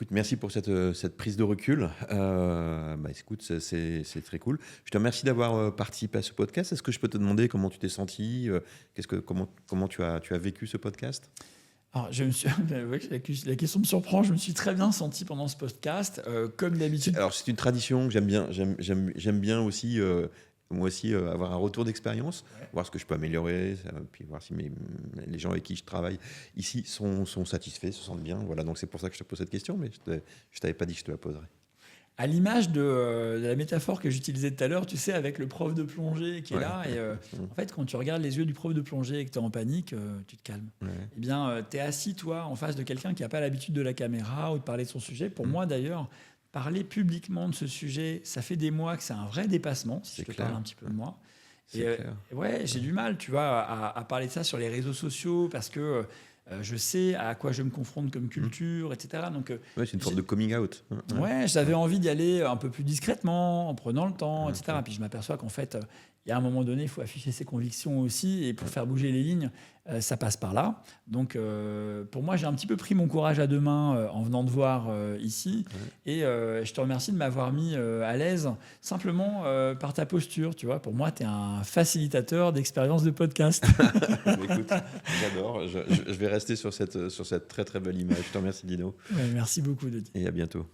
Écoute, merci pour cette prise de recul. Écoute, c'est très cool. Je te remercie d'avoir participé à ce podcast. Est-ce que je peux te demander comment tu t'es senti, comment tu as vécu ce podcast? Alors, ouais, la question me surprend. Je me suis très bien senti pendant ce podcast. Comme d'habitude. Alors, c'est une tradition que j'aime bien. J'aime bien aussi, moi aussi, avoir un retour d'expérience, voir ce que je peux améliorer, puis voir si les gens avec qui je travaille ici sont satisfaits, se sentent bien. Voilà, donc c'est pour ça que je te pose cette question, mais je t'avais pas dit que je te la poserais. À l'image de la métaphore que j'utilisais tout à l'heure, tu sais, avec le prof de plongée qui est là. Et en fait, quand tu regardes les yeux du prof de plongée et que tu es en panique, tu te calmes. Ouais. Eh bien, tu es assis, toi, en face de quelqu'un qui n'a pas l'habitude de la caméra ou de parler de son sujet. Pour moi, d'ailleurs, parler publiquement de ce sujet, ça fait des mois que c'est un vrai dépassement, si je te parle un petit peu de moi. Et ouais, j'ai du mal, tu vois, à parler de ça sur les réseaux sociaux parce que je sais à quoi je me confronte comme culture, etc. Donc, c'est une forme de coming out. ouais, j'avais envie d'y aller un peu plus discrètement, en prenant le temps, etc. Puis je m'aperçois qu'en fait, il y a un moment donné, il faut afficher ses convictions aussi. Et pour faire bouger les lignes, ça passe par là. Donc, pour moi, j'ai un petit peu pris mon courage à deux mains en venant te voir ici. Et je te remercie de m'avoir mis à l'aise simplement par ta posture. Tu vois, pour moi, tu es un facilitateur d'expérience de podcast. Écoute, j'adore. Je vais rester sur cette très très belle image. Je te remercie, Dino. Ouais, merci beaucoup, Denis. Et à bientôt.